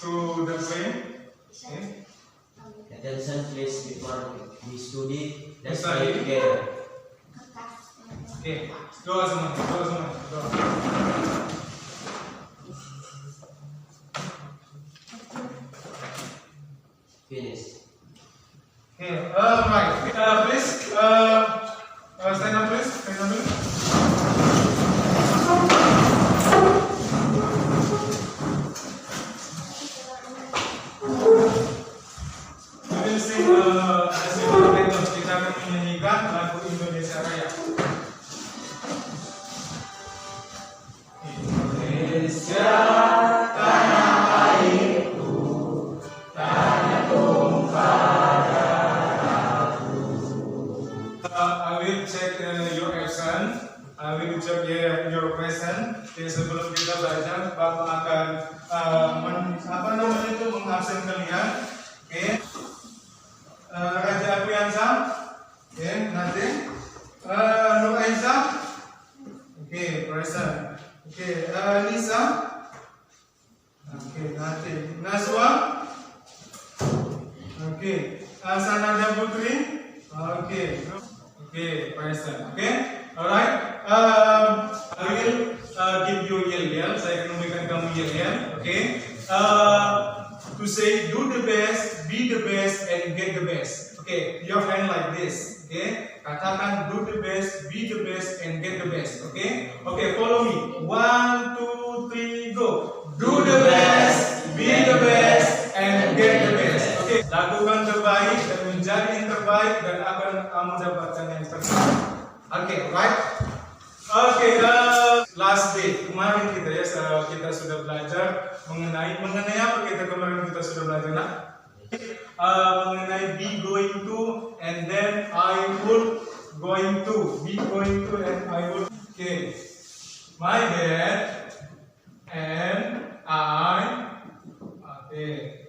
to the frame. Okay. Attention please before we study. Let's Study. play together. Okay. Doa semuanya. Finish. Okay. Right. Please. Stand up, please. Stand up, please. We will sing national anthem. Kita akan menyanyikan lagu Indonesia Raya. Indonesia tanah airku, tanah tumpah darahku. I will check your action. I will check your present. Jadi sebelum kita belajar, Bapak akan mengabsen kalian. Oke. Raja Apriansa. Oke, nanti. Nur Aisyah. Oke, present. Oke, Nisa. Oke, nanti. Naswa. Oke, Sanada Putri. Oke, present. Oke, alright. I will give you yell. Saya akan memberikan kamu yell. Oke. To say do the best, be the best, and get the best. Okay, your hand like this. Okay, katakan do the best, be the best, and get the best. Okay, follow me. 1, 2, 3, go. Do the best, be the best, and get the best. Okay, lakukan terbaik dan menjadi yang terbaik dan akan kamu dapatkan yang terbaik. Okay, right? Okay, last day kemarin kita sudah belajar mengenai apa kita sudah belajar nak? Mengenai be going to and then I would going to be going to and I would. Okay, my dad and I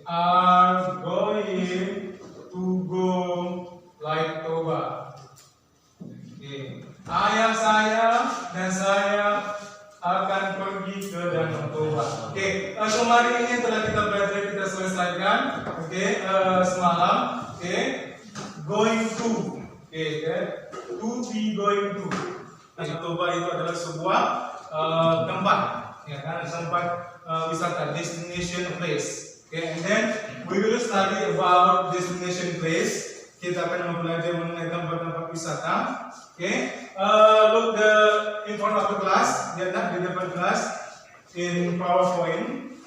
are going to go like Toba. Okay. Ayah saya dan saya akan pergi ke Danau Toba. Oke, kemarin ini telah kita belajar, kita selesaikan. Oke, semalam. Oke, going to. Oke, to be going to. Danau Toba itu adalah sebuah tempat, ya kan, tempat wisata, destination place. Oke, and then we will study about destination place. Kita akan belajar mengenai tempat-tempat wisata. Okay, look in front of the class, lihat di depan kelas in PowerPoint.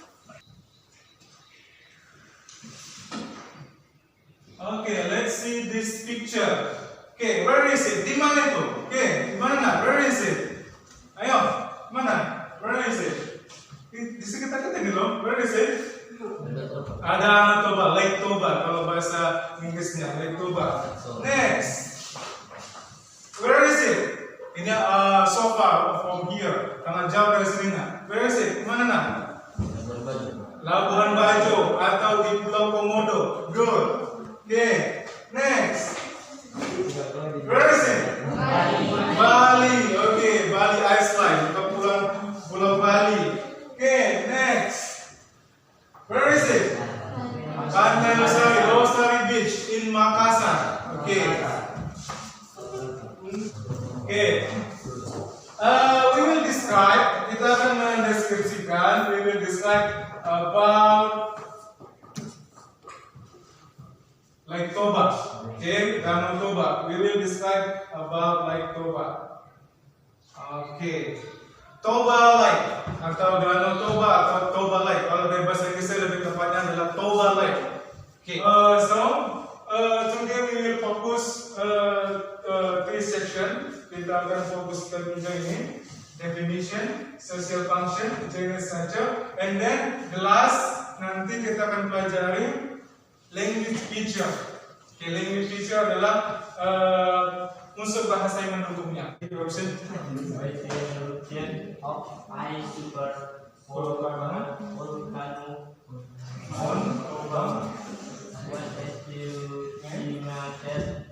Okay, let's see this picture. Okay, where is it? Di mana itu? Okay, di mana? Where is it? Ayo, mana? Where is it? Di sekitar kita nih loh. Where is it? Ada Toba, Lake Toba kalau bahasa Inggrisnya, Lake Toba. Next. Where is it? Ini so far from here. Sangat jauh dari sini nak. Where is it? Mana nak? Labuan Bajo atau di Pulau Komodo. Good. Okay. Next. Where is it? Bali. Okay. Bali Iceland. Pulau Bali. Okay. Next. Where is it? Pantai Losari Beach in Makassar. Okay. Okay. We will describe. Kita akan mendeskripsikan. We will describe about Lake Toba. Okay, Danau Toba. We will describe about Lake Toba. Okay. Toba Lake atau Danau Toba atau Toba Lake. Kalau dari bahasa Inggris lebih tepatnya adalah Toba Lake. Okay. Today we will focus 3 section. Kita akan fokuskan juga ini definition, social function, jenis saja, and then the last nanti kita akan pelajari language feature. Okay, language feature adalah unsur bahasa yang mendukungnya. Option of I super volcano on Toba. What is you imagine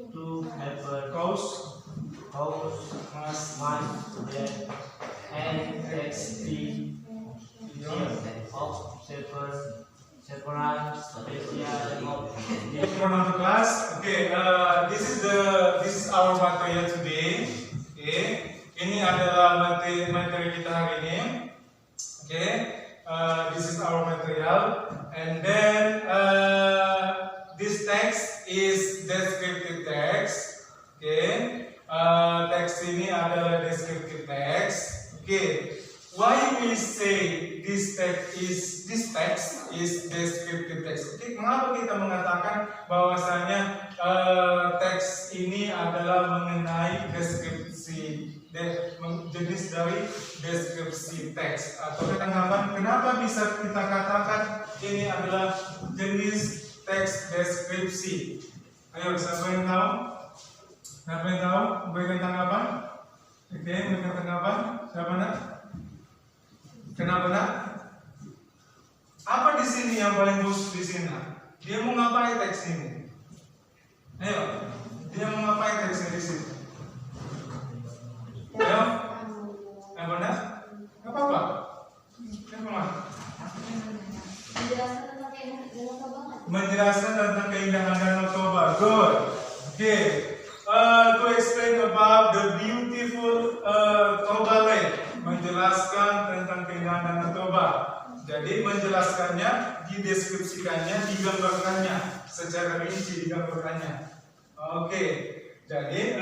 to have a Cause must that and XP of several newspapers, several special In front of the class. Okay, this is our material today. Okay, ini adalah materi kita hari ini. Okay, this is our material, and then this text is descriptive text. Okay, text ini adalah descriptive text. Okay, why we say this text is descriptive text? Okay, mengapa kita mengatakan bahwasanya teks ini adalah mengenai deskripsi jenis dari deskripsi teks atau kenapa bisa kita katakan ini adalah jenis teks deskripsi? Ayo, siapa yang tahu? Siapa yang tahu? Berikan tanggapan. Oke, berikan tanggapan. Siapa nak? Kenapa nak? Apa di sini yang paling khusus di sini? Dia mau ngapain teks ini? Ayo, dia mau ngapain teks ini di sini? Ayo, yang benar? Apa apa? Yang mana? Menjelaskan tentang keindahan Danau Toba. Good. Okay. To explain about the beautiful Toba Lake. Menjelaskan tentang keindahan Danau Toba. Jadi menjelaskannya, dideskripsikannya, digambarkannya secara rinci, digambarkannya. Okay. Jadi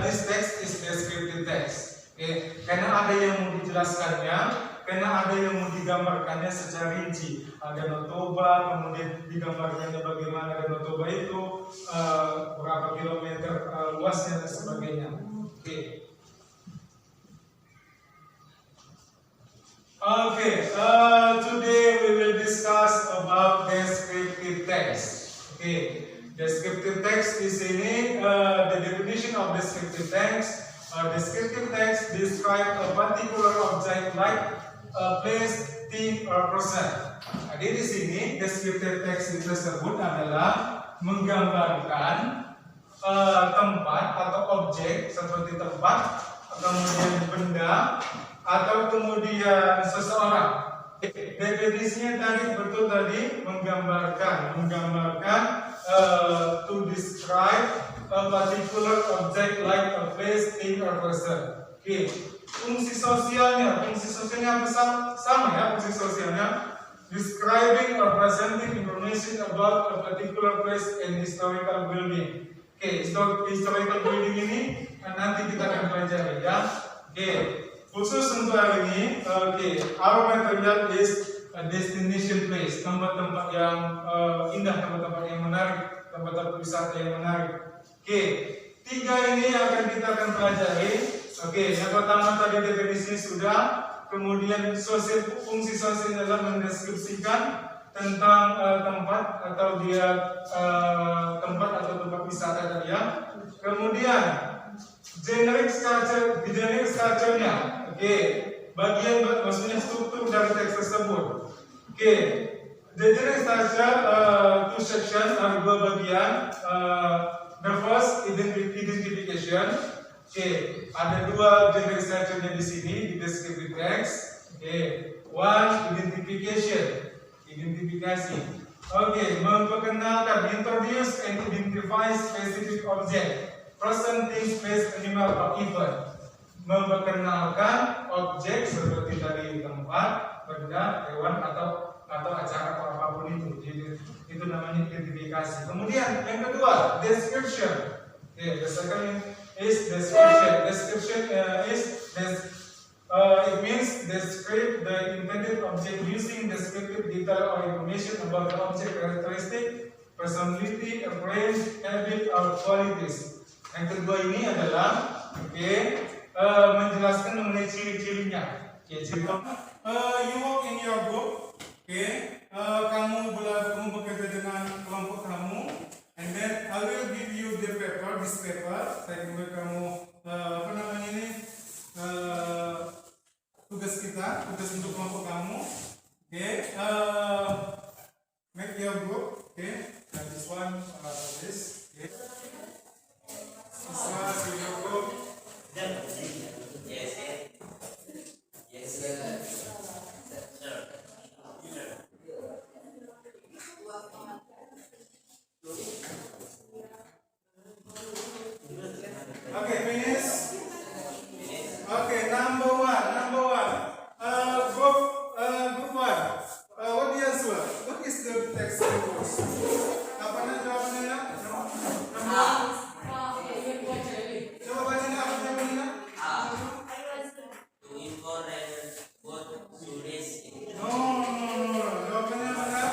this text is descriptive text. Okay. Karena ada yang mau dijelaskannya, karena ada yang mau digambarkannya secara rinci. Danau Toba, kemudian digambarkannya bagaimana Danau Toba itu, berapa kilometer luasnya dan sebagainya. Okay. Okay, today we will discuss about descriptive text. Okay, descriptive text di sini, the definition of descriptive text. Descriptive text describe a particular object like a place, thing, or person. Jadi di sini descriptive text tersebut adalah menggambarkan tempat atau objek seperti tempat, kemudian benda, atau kemudian seseorang. Definisinya tadi menggambarkan to describe a particular object like a place, thing, or person. Okay. Fungsi sosialnya apa sama ya, fungsi sosialnya describing or presenting information about a particular place and historical building. Okay, historical building ini nanti kita akan pelajari ya. Okay. Khusus untuk hari ini, our material is a destination place, tempat-tempat yang indah, tempat-tempat yang menarik, tempat-tempat wisata yang menarik. Tiga ini kita akan pelajari. Yang pertama tadi definisinya sudah, kemudian fungsi sosial adalah mendeskripsikan tentang tempat atau tempat wisata tadi ya. Kemudian generic structure-nya. Bagian maksudnya struktur dari teks tersebut. The generic structure two sections ada dua bagian. The first identification. Ada dua generic structure-nya di sini di descriptive text. One identification. Memperkenalkan, introduce and identify specific object, person, thing, place, animal, or event. Memperkenalkan objek seperti tadi tempat, benda, hewan atau acara atau apapun itu. Jadi, itu namanya identifikasi. Kemudian yang kedua, description. The second is description. Description it means describe the intended object using descriptive detail or information about the object characteristic, personality, appearance, habit, or qualities. Yang kedua ini adalah menjelaskan mengenai ciri-cirinya. You work in your group. Kamu bekerja dengan kelompok kamu, and then I will give you the paper, this paper. Saya beri kamu tugas untuk kelompok kamu. Make your group. And this one, this. This one is your group. Yes. Apa nak jawabannya nak? Coba baca nak apa jawabannya? To inform and what students in No. Jawabannya mana?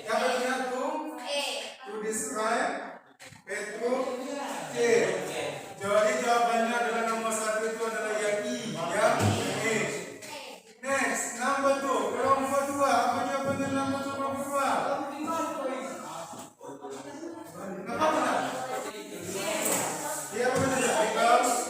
Yang benar tu to describe. Petro. A. Jadi jawabannya adalah nomor 1 itu adalah yang I, ya. A. Next, number 2. Kelompok 2. Apa jawabannya number 2 kelompok 2? Apa benar? Dia apa benar? Because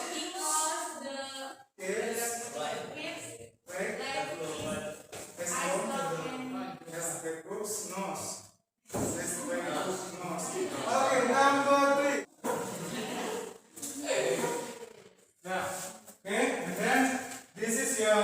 okay, number 3. Now, okay, and then this is your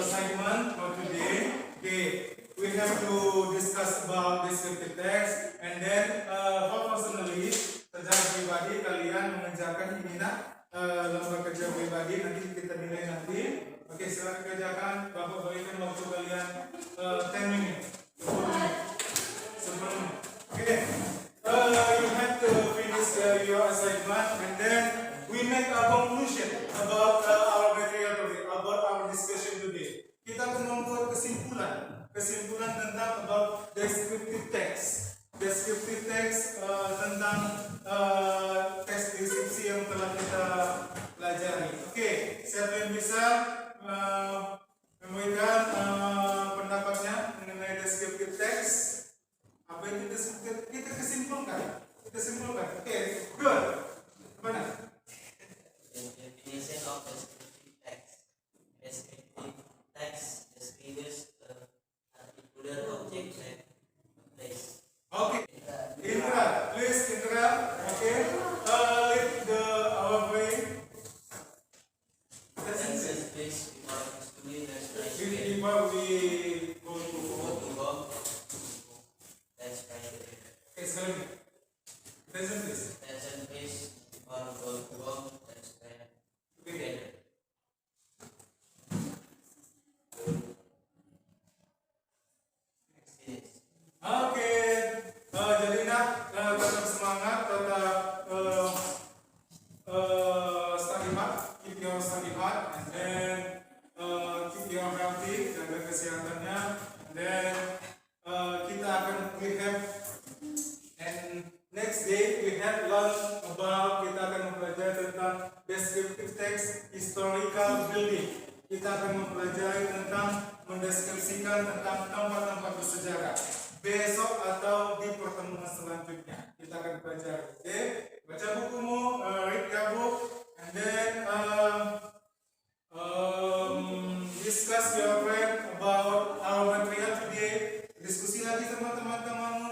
assignment for today. Okay, we have to discuss about descriptive text, and then for personally, secara pribadi kalian mengerjakan ini nak lembar kerja pribadi nanti kita nilai nanti. Oke, silakan kerjakan. Bapak berikan waktu kalian 10 menit, 10 menit. Okay, you have to finish your assignment, and then we make a conclusion about our material today, about our discussion today. Kita akan membuat kesimpulan tentang about descriptive text. Descriptive text tentang teks deskripsi yang telah kita pelajari. Oke, siapa yang bisa memberikan pendapatnya mengenai descriptive text? Apa itu descriptive? Kita kesimpulan. Oke, good. Mana? definition of descriptive text. Descriptive text describes a particular object and place. Okay. Indra, please Indra. Okay. Lead our way. Senses place before student and Before we go to go. Let's try it. okay, sekali. Present please. Attention please before go. Let's try it. Okay. Experience. Oke. Jadi nak tetap semangat, tetap study hard, keep your study hard, and then keep your healthy, jaga kesehatannya, and then kita akan we have and next day we have learn about kita akan mempelajari tentang descriptive text, historical building. Kita akan mempelajari tentang mendeskripsikan tentang tempat-tempat bersejarah. Besok atau di pertemuan selanjutnya kita akan pelajari. Okay? Baca bukumu, read your book, and then discuss your friend about our material today. Diskusi lagi teman-teman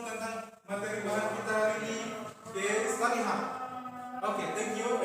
tentang materi bahan kita hari ini. Okay, study hard. Okay, thank you.